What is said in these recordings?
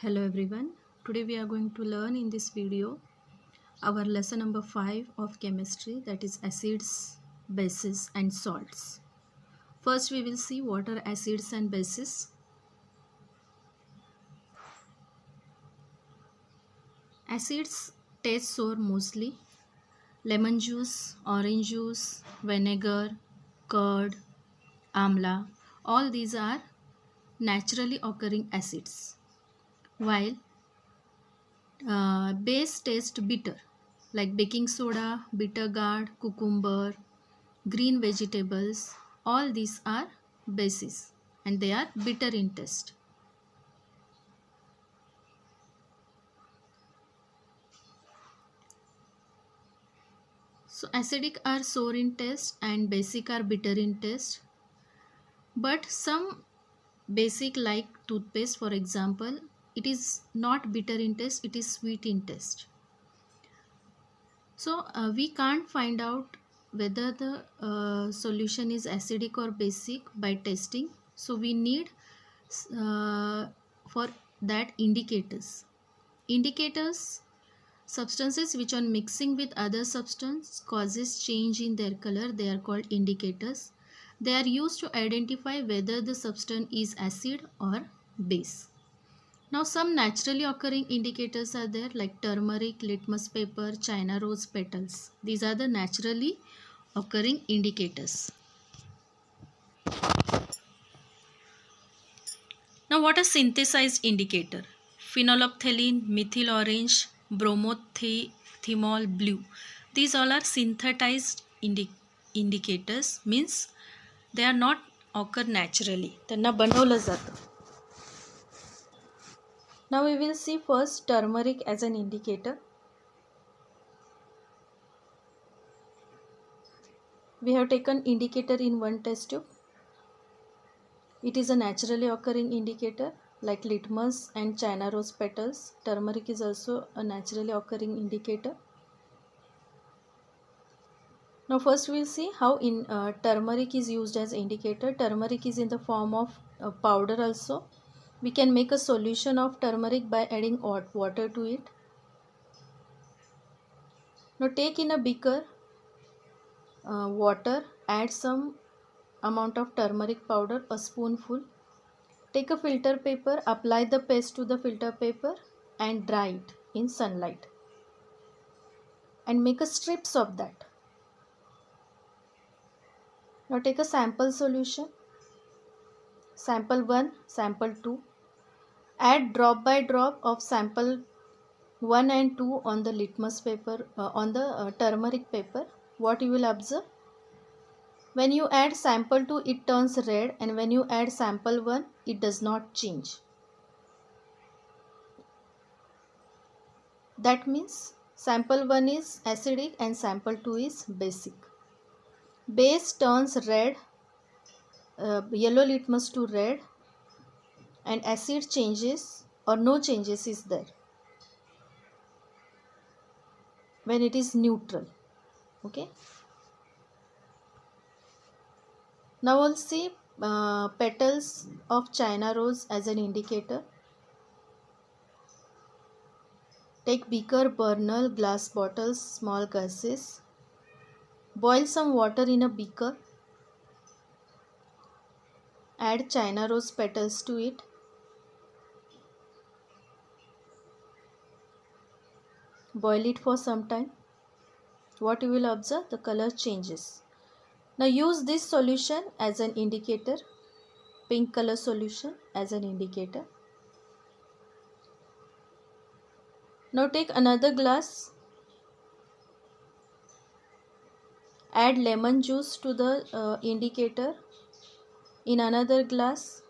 Hello everyone. Today we are going to learn in this video our lesson number 5 of chemistry, that is acids, bases and salts. First we will see what are acids and bases. Acids taste sour mostly. Lemon juice, orange juice, vinegar, curd, amla, all these are naturally occurring acids. While base taste bitter, like baking soda, bitter gourd, cucumber, green vegetables, all these are bases and they are bitter in taste. So acidic are sour in taste and basic are bitter in taste. But some basic like toothpaste, for example, it is not bitter in taste, it is sweet in taste. So we can't find out whether the solution is acidic or basic by testing. So we need for that indicators. Indicators, substances which on mixing with other substance causes change in their color, they are called indicators. They are used to identify whether the substance is acid or base. Now some naturally occurring indicators are there like turmeric, litmus paper, China rose petals. These are the naturally occurring indicators. Now what are synthesized indicator? Phenolphthalein, methyl orange, bromothymol blue. These all are synthesized indicators, means they are not occur naturally. त्यांना बनवलं जातं. Now we will see first turmeric as an indicator. We have taken indicator in one test tube. It is a naturally occurring indicator like litmus and China rose petals. Turmeric is also a naturally occurring indicator. Now first we will see how in turmeric is used as indicator. Turmeric is in the form of powder also. We can make a solution of turmeric by adding hot water to it. Now take in a beaker water, add some amount of turmeric powder, a spoonful. Take a filter paper, apply the paste to the filter paper and dry it in sunlight. And make a strips of that. Now take a sample solution. Sample 1, sample 2. Add drop by drop of sample 1 and 2 on the litmus paper, on the turmeric paper. What you will observe? When you add sample 2, it turns red, and when you add sample 1, it does not change. That means sample 1 is acidic and sample 2 is basic. Base turns red, yellow litmus to red, and acid changes or no changes is there when it is neutral. Okay. Now we'll see petals of China rose as an indicator. Take beaker, burnel, glass bottles, small glasses. Boil some water in a beaker. Add China rose petals to it. Boil it for some time. What you will observe? The color changes. Now use this solution as an indicator. Pink color solution as an indicator. Now take another glass. Add lemon juice to the indicator. In another glass,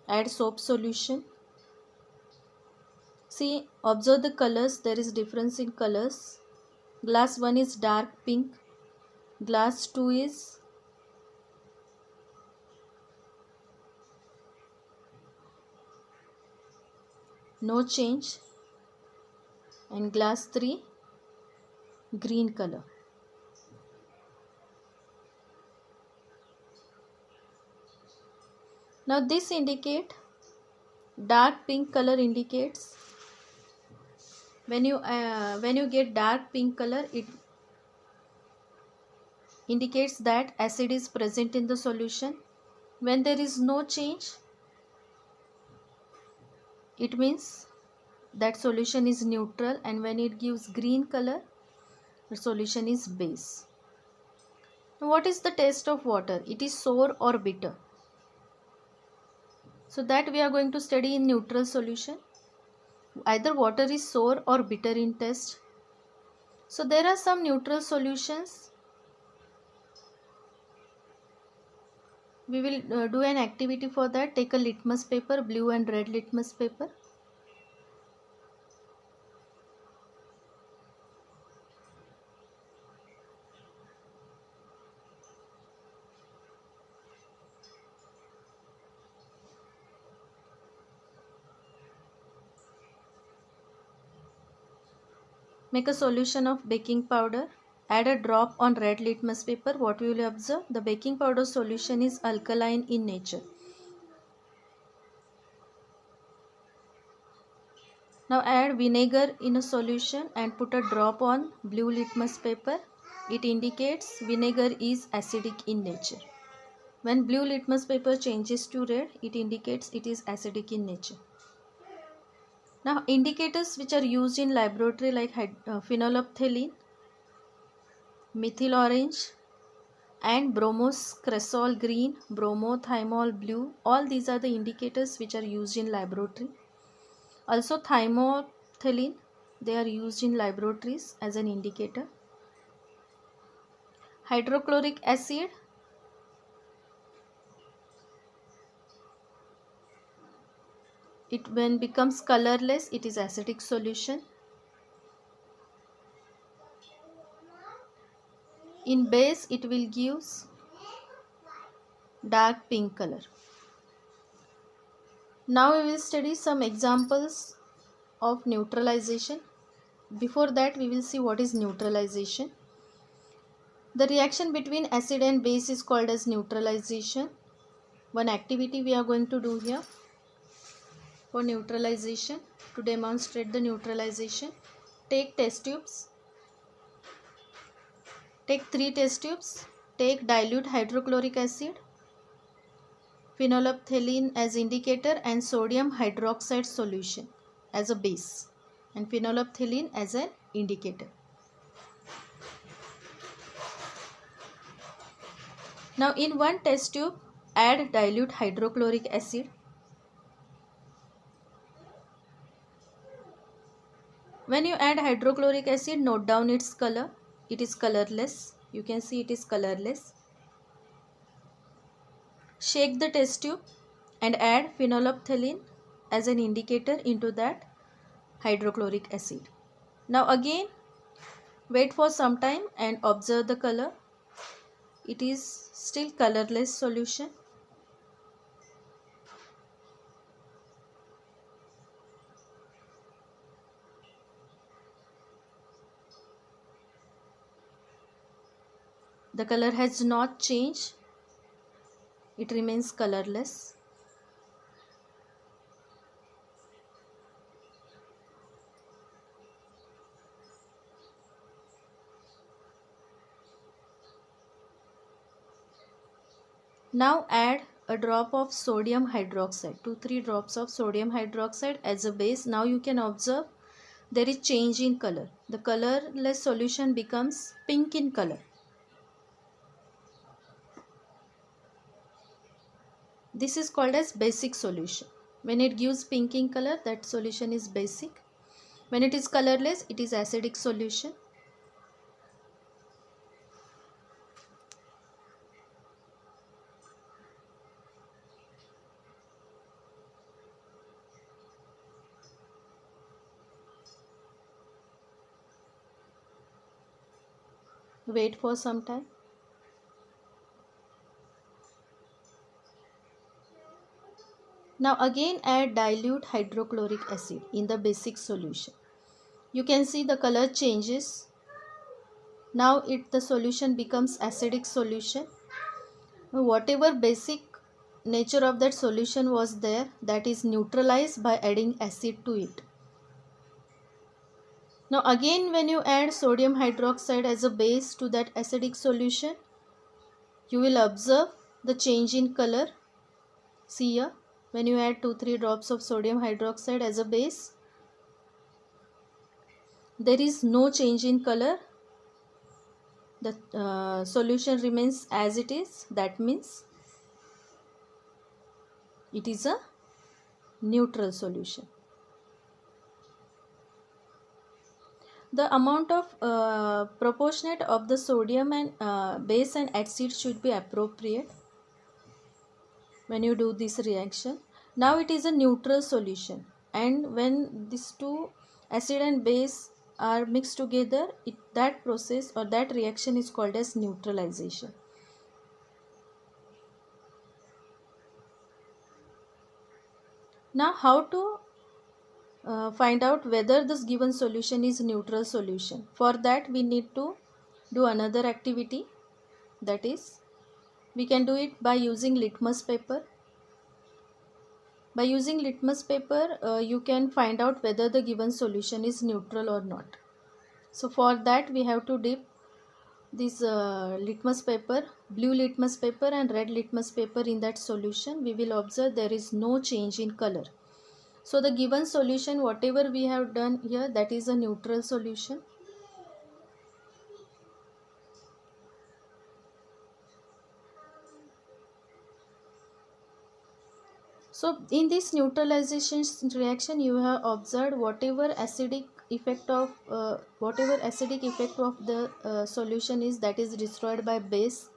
add soap solution. See, observe the colors. There is difference in colors. Glass 1 is dark pink. Glass 2 is no change. And glass 3 green color. Now this indicate Dark pink color indicates when you get dark pink color, it indicates that acid is present in the solution. When there is no change, it means that solution is neutral, and when it gives green color, the solution is base. Now, what is the taste of water? It is sour or bitter. So that we are going to study in neutral solution. Either water is sour or bitter in taste. So there are some neutral solutions. We will do an activity for that. Take a litmus paper, blue and red litmus paper. Make a solution of baking powder. Add a drop on red litmus paper. What we will observe? The baking powder solution is alkaline in nature. Now add vinegar in a solution and put a drop on blue litmus paper. It indicates vinegar is acidic in nature. When blue litmus paper changes to red, it indicates it is acidic in nature. Now indicators which are used in laboratory like phenolphthalein, methyl orange and bromocresol green, bromothymol blue, all these are the indicators which are used in laboratory. Also thymophthalate, they are used in laboratories as an indicator. Hydrochloric acid, it when becomes colorless, it is acidic solution. In base, it will give dark pink color. Now we will study some examples of neutralization. Before that, we will see what is neutralization. The reaction between acid and base is called as neutralization. One activity we are going to do here for neutralization to demonstrate the neutralization. Take test tubes. Take 3 test tubes. Take dilute hydrochloric acid, phenolphthalein as indicator, and sodium hydroxide solution as a base, and phenolphthalein as an indicator. Now in one test tube, add dilute hydrochloric acid. When you add hydrochloric acid, note down its color. It is colorless. You can see it is colorless. Shake the test tube and add phenolphthalein as an indicator into that hydrochloric acid. Now again, wait for some time and observe the color. It is still colorless solution. The color has not changed. It remains colorless. Now add a drop of sodium hydroxide, 2-3 drops of sodium hydroxide as a base. Now you can observe there is change in color. The colorless solution becomes pink in color. This is called as basic solution. When it gives pink in color, that solution is basic. When it is colorless, it is acidic solution. Wait for some time. Now again add dilute hydrochloric acid in the basic solution. You can see the color changes. Now the solution becomes acidic solution. Whatever basic nature of that solution was there, that is neutralized by adding acid to it. Now again, when you add sodium hydroxide as a base to that acidic solution, you will observe the change in color. See here, when you add 2-3 drops of sodium hydroxide as a base, there is no change in color. The solution remains as it is. That means it is a neutral solution. The amount of proportionate of the sodium and base and acid should be appropriate when you do this reaction. Now it is a neutral solution, and when these two acid and base are mixed together, that process or that reaction is called as neutralization. Now how to find out whether this given solution is neutral solution? For that we need to do another activity, that is we can do it by using litmus paper. By using litmus paper, you can find out whether the given solution is neutral or not. So for that we have to dip this litmus paper, blue litmus paper and red litmus paper in that solution. We will observe there is no change in color. So the given solution, whatever we have done here, that is a neutral solution. So in this neutralization reaction, you have observed whatever acidic effect of the solution is, that is destroyed by base,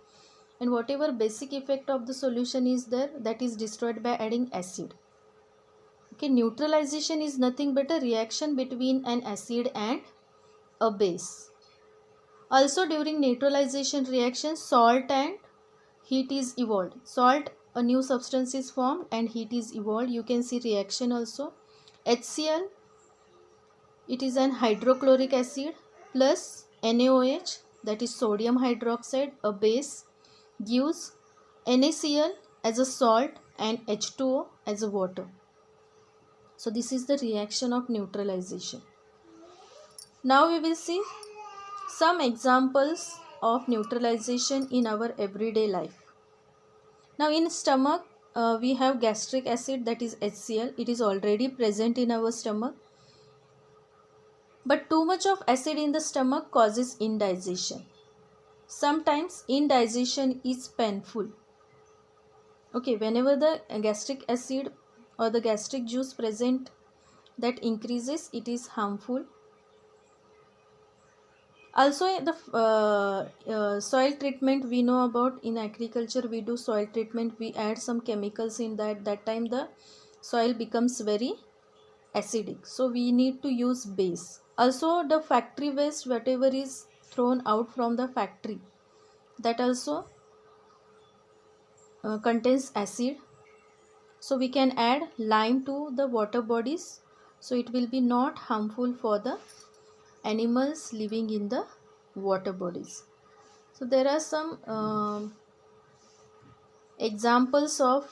and whatever basic effect of the solution is there, that is destroyed by adding acid. Okay, neutralization is nothing but a reaction between an acid and a base. Also during neutralization reaction, salt and heat is evolved. Salt, a new substance is formed and heat is evolved. You can see reaction also. HCl, it is an hydrochloric acid, plus NaOH, that is sodium hydroxide, a base, gives NaCl as a salt and H2O as a water. So this is the reaction of neutralization. Now we will see some examples of neutralization in our everyday life. Now in stomach, we have gastric acid, that is HCl. It is already present in our stomach. But too much of acid in the stomach causes indigestion. Sometimes indigestion is painful. Okay, whenever the gastric acid or the gastric juice present that increases, it is harmful. Also the soil treatment we know about. In agriculture we do soil treatment, we add some chemicals in that time the soil becomes very acidic, so we need to use base. Also the factory waste, whatever is thrown out from the factory, that also contains acid, so we can add lime to the water bodies, so it will be not harmful for the animals living in the water bodies. So there are some examples of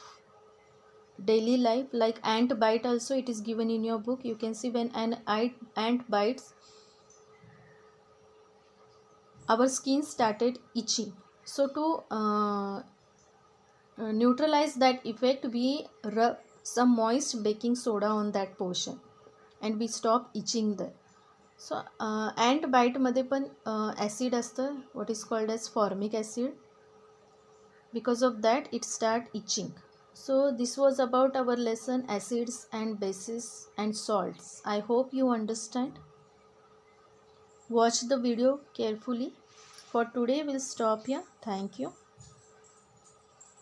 daily life, like ant bite. Also it is given in your book. You can see when an ant bites, our skin started itching. So to neutralize that effect, we rub some moist baking soda on that portion and we stop itching there. So ant bite मध्ये पण acid असतं, what is called as formic acid. Because of that it start itching. So this was about our lesson acids and bases and salts. I hope you understand. Watch the video carefully. For today we'll stop here. Thank you.